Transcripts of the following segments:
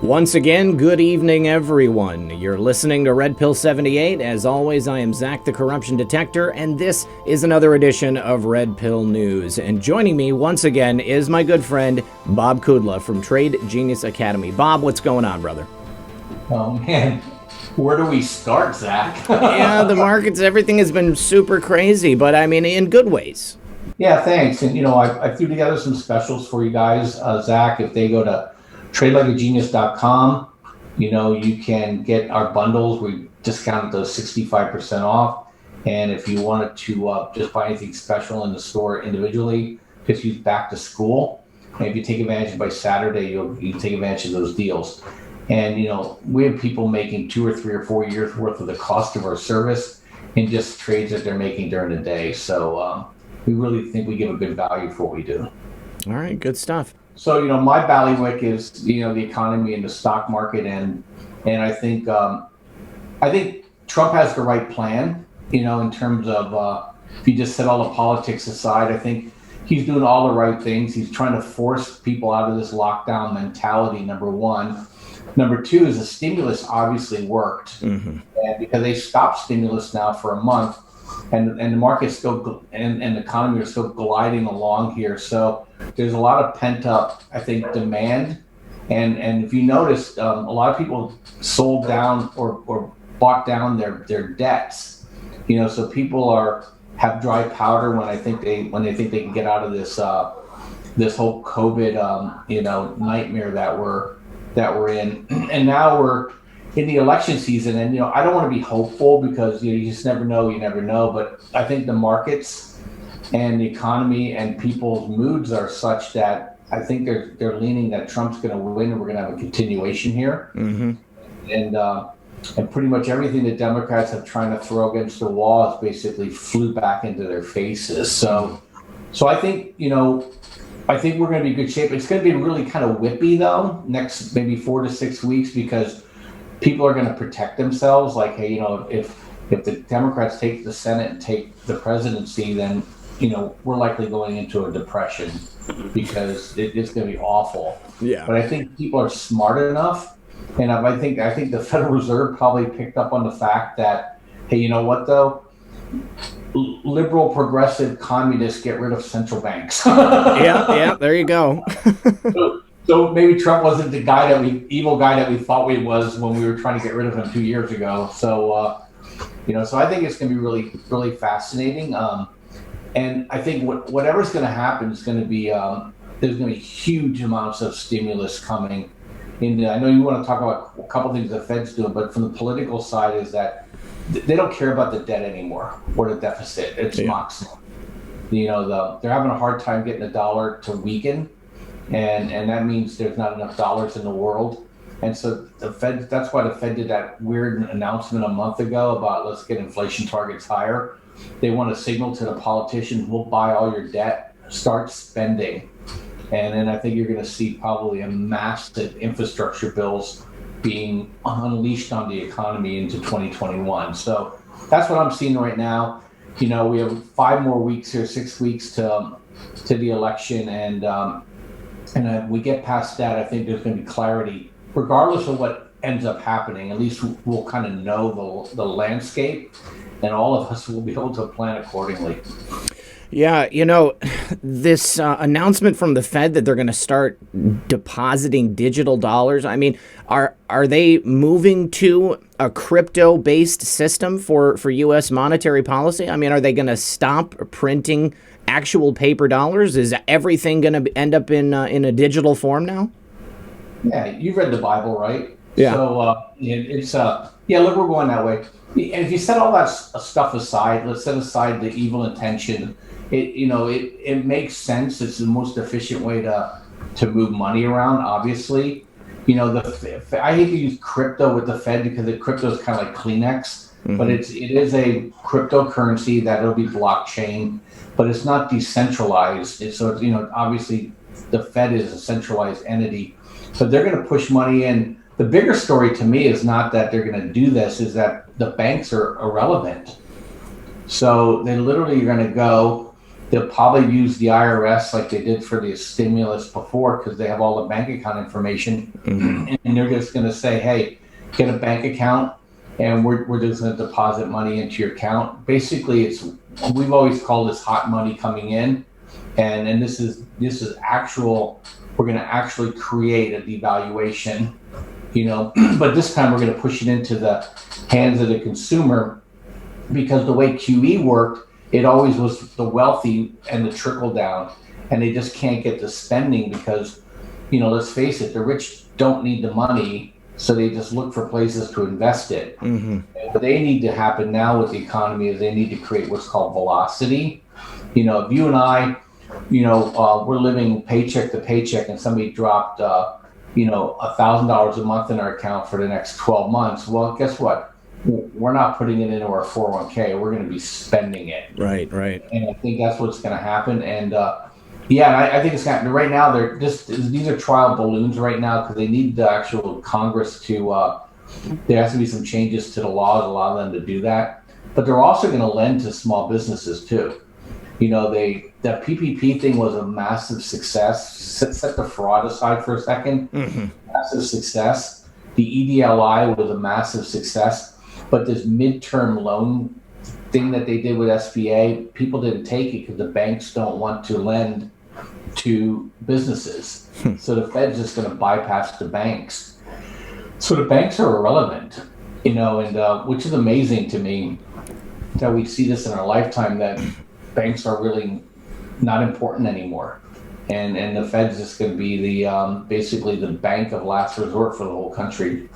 Once again, good evening, everyone. You're listening to Red Pill 78. As always, I am Zak the Corruption Detector, and this is another edition of Red Pill News. And joining me once again is my good friend, Bob Kudla from Trade Genius Academy. Bob, what's going on, brother? Oh, man. Where do we start, Zak? Yeah, the markets, everything has been super crazy, but I mean, in good ways. Yeah, thanks. And, I threw together some specials for you guys, Zak. If they go to tradelikeagenius.com, you can get our bundles. We discounted those 65% off. And if you wanted to just buy anything special in the store individually, just use back to school. And if you take advantage by Saturday, you take advantage of those deals. And, we have people making 2 or 3 or 4 years worth of the cost of our service in just trades that they're making during the day. So we really think we give a good value for what we do. All right, good stuff. So, my bailiwick is, the economy and the stock market. And I think Trump has the right plan, in terms of if you just set all the politics aside. I think he's doing all the right things. He's trying to force people out of this lockdown mentality, number one. Number two is the stimulus obviously worked. And because they stopped stimulus now for a month, and the market's still and the economy are still gliding along here. So there's a lot of pent up, I think, demand. And if you notice, a lot of people sold down or bought down their debts. So people have dry powder when they think they can get out of this whole COVID nightmare that we're in. And now we're in the election season, and I don't want to be hopeful because you just never know. But I think the markets and the economy and people's moods are such that I think they're leaning that Trump's going to win, and we're going to have a continuation here. And pretty much everything the Democrats have trying to throw against the wall has basically flew back into their faces. So I think I think we're going to be in good shape. It's going to be really kind of whippy though, next maybe 4 to 6 weeks, because people are going to protect themselves. Like, hey, if the Democrats take the Senate and take the presidency, then we're likely going into a depression because it's going to be awful. Yeah. But I think people are smart enough, and I think the Federal Reserve probably picked up on the fact that, hey, you know what though? Liberal, progressive communists get rid of central banks. Yeah, there you go. So maybe Trump wasn't the evil guy that we thought he was when we were trying to get rid of him 2 years ago. So, so I think it's going to be really, really fascinating. And I think whatever's going to happen is going to be, there's going to be huge amounts of stimulus coming. I know you want to talk about a couple things the Fed's doing, but from the political side is that they don't care about the debt anymore or the deficit. It's maximum. They're having a hard time getting the dollar to weaken. And that means there's not enough dollars in the world. And so that's why the Fed did that weird announcement a month ago about let's get inflation targets higher. They want to signal to the politicians, we'll buy all your debt, start spending. And then I think you're going to see probably a massive infrastructure bills being unleashed on the economy into 2021. So that's what I'm seeing right now. We have 5 more weeks here, 6 weeks to the election. And we get past that, I think there's going to be clarity, regardless of what ends up happening. At least we'll kind of know the landscape, and all of us will be able to plan accordingly. Yeah, this announcement from the Fed that they're going to start depositing digital dollars. I mean, are they moving to a crypto-based system for U.S. monetary policy? I mean, are they going to stop printing actual paper dollars? Is everything going to end up in a digital form now? Yeah, you've read the Bible, right? Yeah. So look, we're going that way. And if you set all that stuff aside, let's set aside the evil intention. It makes sense. It's the most efficient way to move money around. Obviously, I hate to use crypto with the Fed because the crypto is kind of like Kleenex, but it is a cryptocurrency that'll be blockchain. But it's not decentralized. Obviously the Fed is a centralized entity, but they're going to push money in. The bigger story to me is not that they're going to do this, is that the banks are irrelevant. So they literally are going to go they'll probably use the IRS like they did for the stimulus before, because they have all the bank account information, and they're just going to say, hey, get a bank account, and we're just going to deposit money into your account. Basically, we've always called this hot money coming in, and this is actual. We're going to actually create a devaluation, but this time we're going to push it into the hands of the consumer, because the way QE worked, it always was the wealthy and the trickle down, and they just can't get the spending because, let's face it, the rich don't need the money, so they just look for places to invest it. What they need to happen now with the economy is they need to create what's called velocity. If you and I, we're living paycheck to paycheck, and somebody dropped, $1,000 a month in our account for the next 12 months, well, guess what? We're not putting it into our 401k. We're going to be spending it. Right. And I think that's what's going to happen. And I think it's happening right now. These are trial balloons right now, because they need the actual Congress to. There has to be some changes to the laws allow them to do that. But they're also going to lend to small businesses too. The PPP thing was a massive success. Set the fraud aside for a second. Massive success. The EDLI was a massive success. But this midterm loan thing that they did with SBA, people didn't take it because the banks don't want to lend to businesses. So the Fed's just going to bypass the banks. So the banks are irrelevant, and which is amazing to me that we see this in our lifetime, that banks are really not important anymore. And the Fed's just going to be the basically the bank of last resort for the whole country.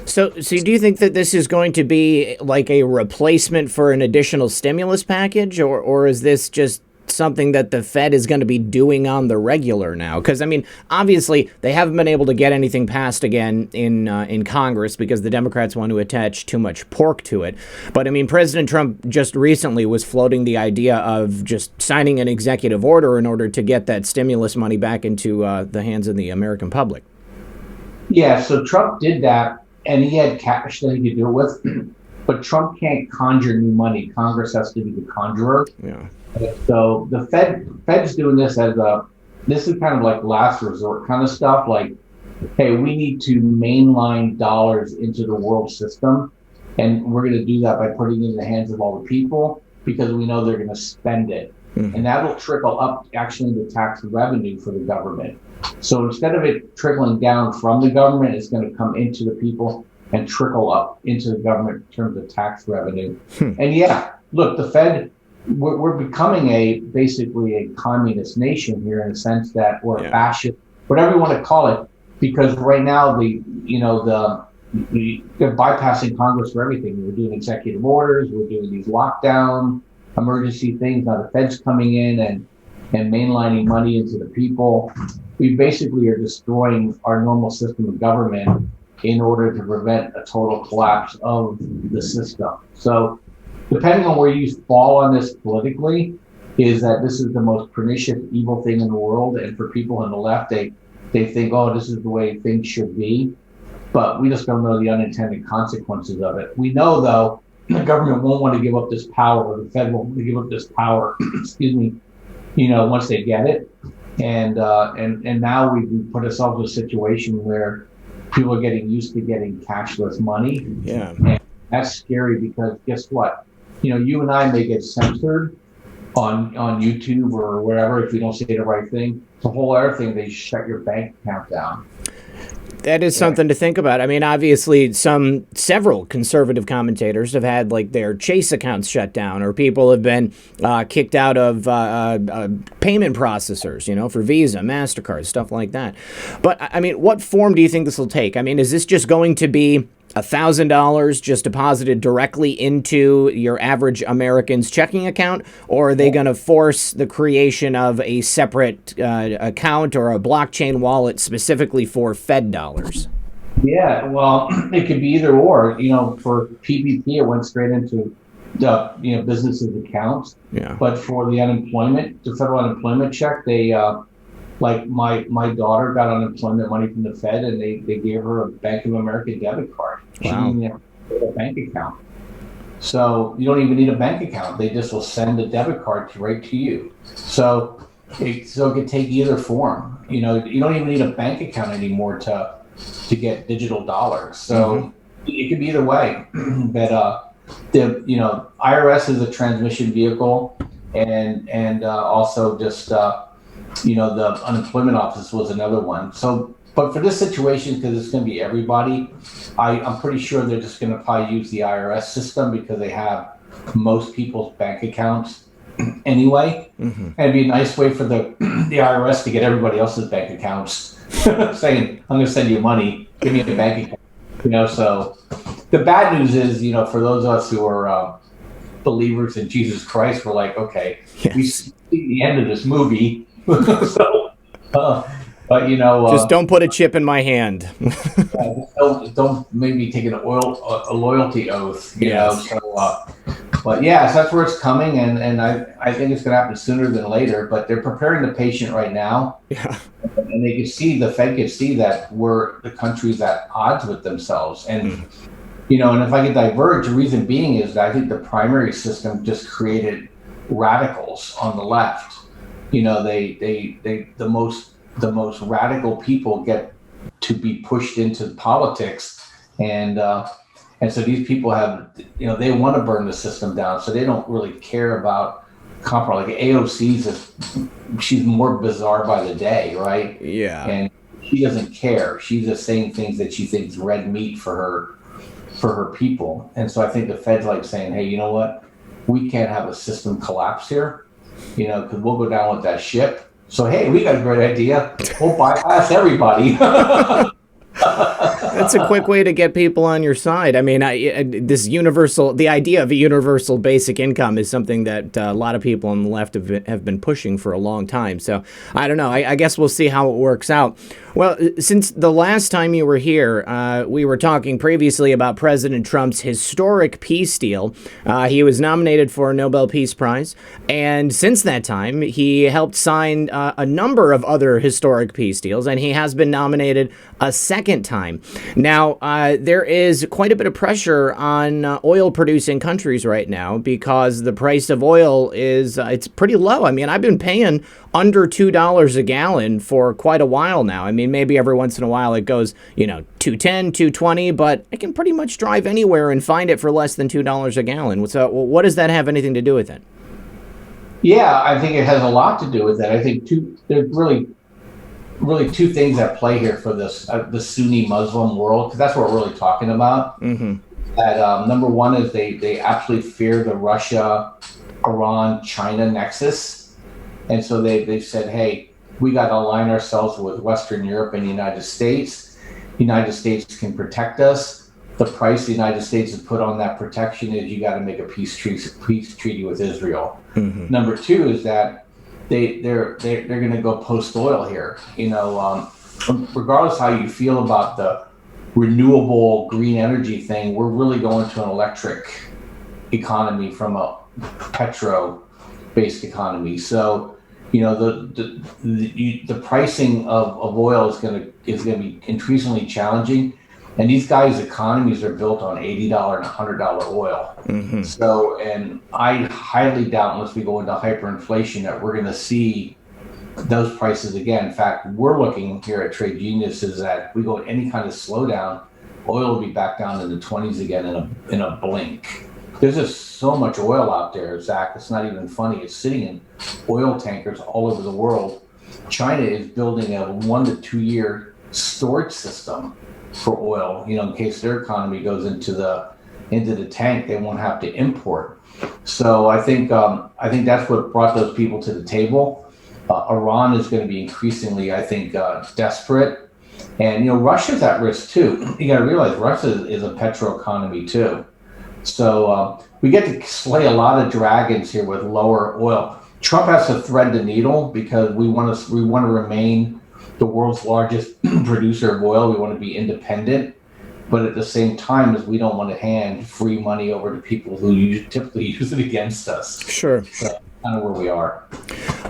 So do you think that this is going to be like a replacement for an additional stimulus package, or is this just something that the Fed is going to be doing on the regular now? Because, I mean, obviously, they haven't been able to get anything passed again in Congress because the Democrats want to attach too much pork to it. But, I mean, President Trump just recently was floating the idea of just signing an executive order in order to get that stimulus money back into the hands of the American public. Yeah, so Trump did that, and he had cash that he could do it with. But Trump can't conjure new money. Congress has to be the conjurer. Yeah. So the Fed's doing this this is kind of like last resort kind of stuff. Like, hey, we need to mainline dollars into the world system, and we're going to do that by putting it in the hands of all the people because we know they're going to spend it, and that will trickle up actually into tax revenue for the government. So instead of it trickling down from the government, it's going to come into the people and trickle up into the government in terms of tax revenue. And yeah, look, the Fed. We're becoming basically a communist nation here in the sense that we're fascist, whatever you want to call it, because right now they're bypassing Congress for everything. We're doing executive orders, we're doing these lockdown, emergency things. Now the Fed's coming in and mainlining money into the people. We basically are destroying our normal system of government in order to prevent a total collapse of the system. So depending on where you fall on this politically, is that this is the most pernicious, evil thing in the world. And for people on the left, they think, oh, this is the way things should be. But we just don't know the unintended consequences of it. We know, though, the government won't want to give up this power, or the Fed won't want to give up this power, excuse me, once they get it. And now we put ourselves in a situation where people are getting used to getting cashless money. Yeah. And that's scary because guess what? You and I may get censored on YouTube or wherever if we don't say the right thing. The whole other thing, they shut your bank account down. That is something to think about. I mean, obviously, several conservative commentators have had like their Chase accounts shut down, or people have been kicked out of payment processors, for Visa, MasterCard, stuff like that. But I mean, what form do you think this will take? I mean, is this just going to be $1,000 just deposited directly into your average American's checking account, or are they going to force the creation of a separate account or a blockchain wallet specifically for Fed dollars? Yeah, well, it could be either or. For PPP, it went straight into the businesses' accounts. Yeah. But for the unemployment, the federal unemployment check, they like my daughter got unemployment money from the Fed, and they gave her a Bank of America debit card. Wow. She didn't have a bank account. So you don't even need a bank account. They just will send a debit card right to you. So it can take either form. You don't even need a bank account anymore to get digital dollars. So it could be either way. But the IRS is a transmission vehicle, and also just the unemployment office was another one. So, but for this situation, because it's going to be everybody, I'm pretty sure they're just going to probably use the IRS system because they have most people's bank accounts anyway. And it'd be a nice way for the IRS to get everybody else's bank accounts, saying, "I'm going to send you money. Give me a bank account." So the bad news is, for those of us who are believers in Jesus Christ, we're like, okay, we see the end of this movie. So, but just don't put a chip in my hand. don't make me take a loyalty oath. So, but yeah, so that's where it's coming, and I think it's going to happen sooner than later. But they're preparing the patient right now, and they can see, the Fed can see that the country's at odds with themselves, and and if I could diverge, the reason being is that I think the primary system just created radicals on the left. The most radical people get to be pushed into politics, and so these people have, they want to burn the system down, so they don't really care about compromise. Like AOC's, she's more bizarre by the day, right? Yeah. And she doesn't care. She's just saying things that she thinks red meat for her people. And so I think the Fed's like saying, hey, you know what? We can't have a system collapse here, because we'll go down with that ship. So, hey, we got a great idea. We'll bypass everybody. That's a quick way to get people on your side. I mean, the idea of a universal basic income is something that a lot of people on the left have been pushing for a long time. So I don't know. I guess we'll see how it works out. Well, since the last time you were here, we were talking previously about President Trump's historic peace deal. He was nominated for a Nobel Peace Prize. And since that time, he helped sign a number of other historic peace deals, and he has been nominated a second time. Now, there is quite a bit of pressure on oil-producing countries right now because the price of oil it's pretty low. I mean, I've been paying under $2 a gallon for quite a while now. I mean, maybe every once in a while it goes, $2.10, $2.20, but I can pretty much drive anywhere and find it for less than $2 a gallon. So what does that have anything to do with it? Yeah, I think it has a lot to do with it. I think there's really two things at play here for this the Sunni Muslim world, because that's what we're really talking about. That number one is they absolutely fear the Russia, Iran, China nexus, and so they've said, hey, we got to align ourselves with Western Europe and the United States. The United States can protect us. The price the United States has put on that protection is you got to make a peace treaty with Israel. Number two is that they're going to go post oil here. Regardless how you feel about the renewable green energy thing, we're really going to an electric economy from a petro-based economy. So, the pricing of oil is going to be increasingly challenging. And these guys' economies are built on $80 and $100 oil. So, and I highly doubt, unless we go into hyperinflation, that we're going to see those prices again. In fact, we're looking here at Trade Geniuses that if we go any kind of slowdown, oil will be back down in the 20s again in a blink. There's just so much oil out there, Zach. It's not even funny. It's sitting in oil tankers all over the world. China is building a 1 to 2 year storage system for oil, in case their economy goes into the tank, they won't have to import. So I think that's what brought those people to the table. Iran is going to be increasingly, I think, desperate, and Russia's at risk too. You got to realize Russia is a petro economy too. So we get to slay a lot of dragons here with lower oil. Trump has to thread the needle because we want to remain the world's largest producer of oil. We want to be independent, but at the same time, as we don't want to hand free money over to people who typically use it against us. Sure. So kind of where we are.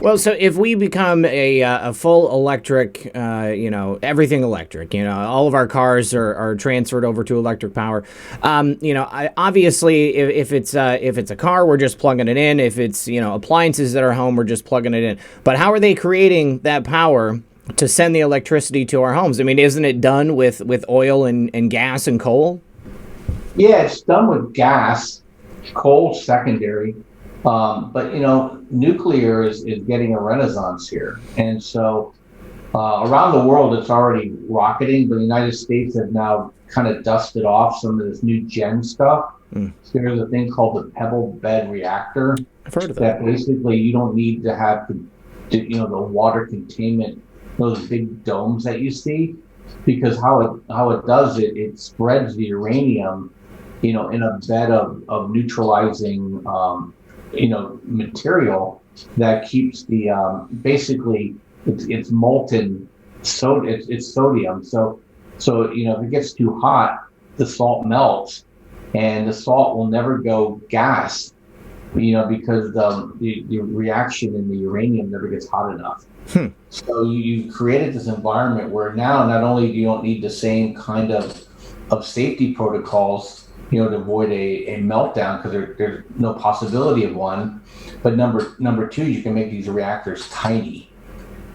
Well, so if we become a full electric, everything electric, all of our cars are transferred over to electric power. Obviously, if it's a car, we're just plugging it in. If it's appliances at our home, we're just plugging it in. But how are they creating that power to send the electricity to our homes? I mean, isn't it done with oil and gas and coal? Yeah, it's done with gas, coal secondary. But nuclear is getting a renaissance here, and so around the world it's already rocketing. But the United States have now kind of dusted off some of this new gen stuff. There's a thing called the pebble bed reactor. I've heard of that. Basically you don't need to have the water containment, those big domes that you see, because how it does it spreads the uranium, in a bed of neutralizing. Material that keeps the basically it's molten it's sodium. So if it gets too hot, the salt melts, and the salt will never go gas, because the reaction in the uranium never gets hot enough. So you created this environment where now not only do you don't need the same kind of safety protocols, to avoid a meltdown, because there's no possibility of one. But number two, you can make these reactors tiny,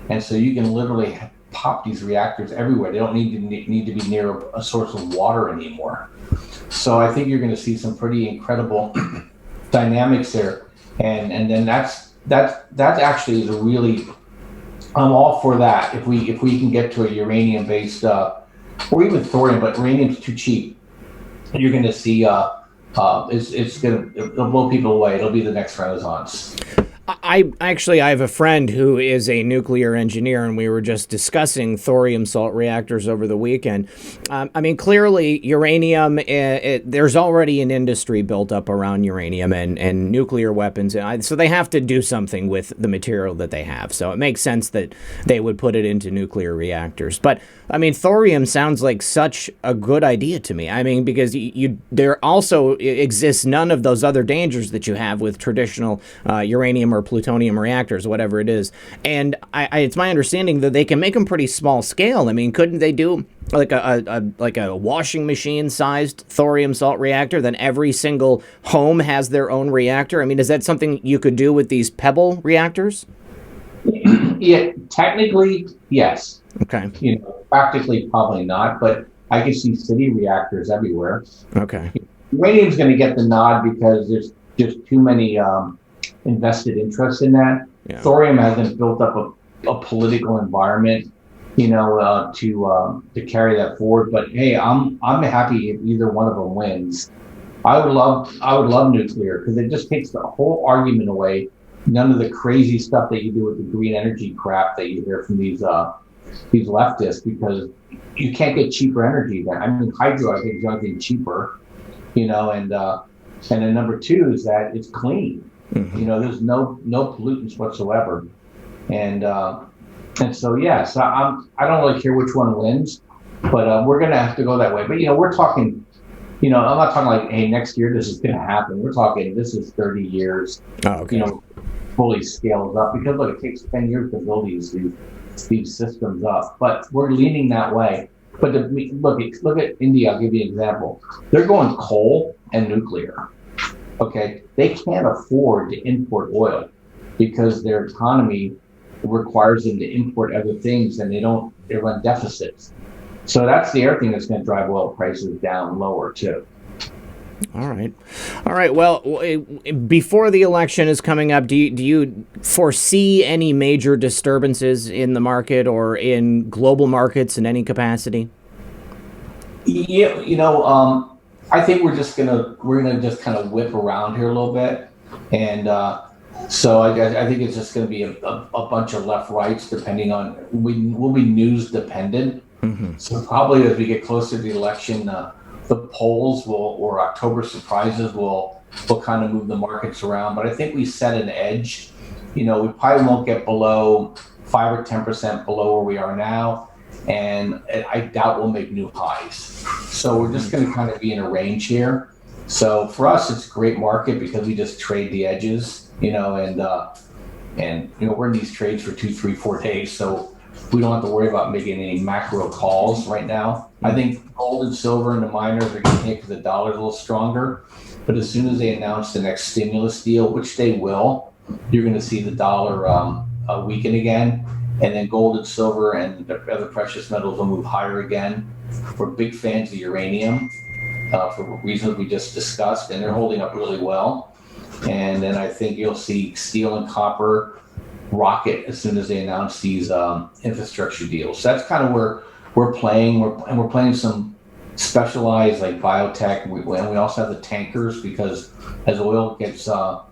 and so you can literally pop these reactors everywhere. They don't need to be near a source of water anymore. So I think you're going to see some pretty incredible dynamics there, and then that's actually is a really, I'm all for that if we can get to a uranium based or even thorium, but uranium's too cheap. You're going to see it'll blow people away. It'll be the next renaissance. I have a friend who is a nuclear engineer, and we were just discussing thorium salt reactors over the weekend. Clearly uranium, there's already an industry built up around uranium and nuclear weapons. So they have to do something with the material that they have. So it makes sense that they would put it into nuclear reactors. But thorium sounds like such a good idea to me. Because there also exists none of those other dangers that you have with traditional uranium or plutonium reactors, whatever it is. And it's my understanding that they can make them pretty small scale. Couldn't they do like a washing machine sized thorium salt reactor? Then every single home has their own reactor. Is that something you could do with these pebble reactors? Yeah, technically, yes. Okay. Practically probably not, but I can see city reactors everywhere. Okay. Uranium's going to get the nod because there's just too many invested interest in that. Yeah. Thorium hasn't built up a political environment, to carry that forward. But hey, I'm happy if either one of them wins. I would love nuclear, because it just takes the whole argument away. None of the crazy stuff that you do with the green energy crap that you hear from these leftists, because you can't get cheaper energy then. Hydro, I think, is getting cheaper, and then number two is that it's clean. Mm-hmm. There's no pollutants whatsoever, and so yeah. So I don't really care which one wins, but we're gonna have to go that way. But we're talking. I'm not talking like, hey, next year this is gonna happen. We're talking this is 30 years. Oh, okay. Fully scaled up, because look, it takes 10 years to build these systems up. But we're leaning that way. But look at India. I'll give you an example. They're going coal and nuclear. Okay, they can't afford to import oil because their economy requires them to import other things, and they run deficits. So that's the other thing that's going to drive oil prices down lower too. All right. Well, before the election is coming up, do you foresee any major disturbances in the market or in global markets in any capacity? Yeah, I think we're gonna just kind of whip around here a little bit, and so I think it's just gonna be a bunch of left rights, depending on we'll be news dependent. Mm-hmm. So probably as we get closer to the election, the polls or October surprises will kind of move the markets around. But I think we set an edge. We probably won't get below 5 or 10% below where we are now, and I doubt we'll make new highs. So we're just going to kind of be in a range here. So for us, it's a great market because we just trade the edges, and And we're in these trades for 2, 3, 4 days, so we don't have to worry about making any macro calls right now. I think gold and silver and the miners are getting hit because the dollar's a little stronger. But as soon as they announce the next stimulus deal, which they will, you're going to see the dollar weaken again. And then gold and silver and the other precious metals will move higher again. We're big fans of uranium for reasons we just discussed, and they're holding up really well. And then I think you'll see steel and copper rocket as soon as they announce these infrastructure deals. So that's kind of where we're playing. We're playing some specialized like biotech, and we also have the tankers, because as oil gets more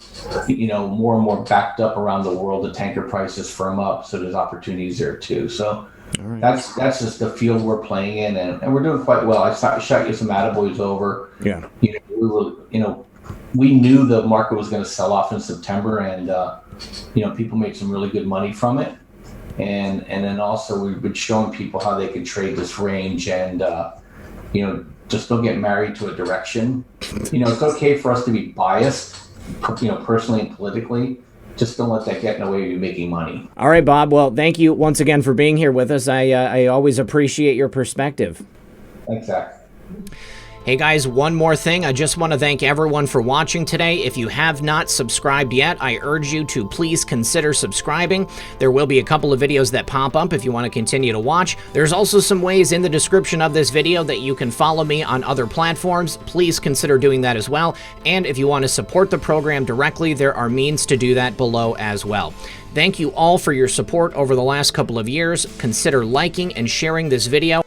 and more backed up around the world, the tanker prices firm up. So there's opportunities there too. So that's just the field we're playing in, and we're doing quite well. I shot you some attaboys over. Yeah. We knew the market was going to sell off in September, and people made some really good money from it. And then also we've been showing people how they can trade this range, and just don't get married to a direction. It's okay for us to be biased, personally and politically. Just don't let that get in the way of you making money. All right, Bob. Well, thank you once again for being here with us. I always appreciate your perspective. Thanks, Zach. Hey guys, one more thing. I just want to thank everyone for watching today. If you have not subscribed yet, I urge you to please consider subscribing. There will be a couple of videos that pop up if you want to continue to watch. There's also some ways in the description of this video that you can follow me on other platforms. Please consider doing that as well. And if you want to support the program directly, there are means to do that below as well. Thank you all for your support over the last couple of years. Consider liking and sharing this video.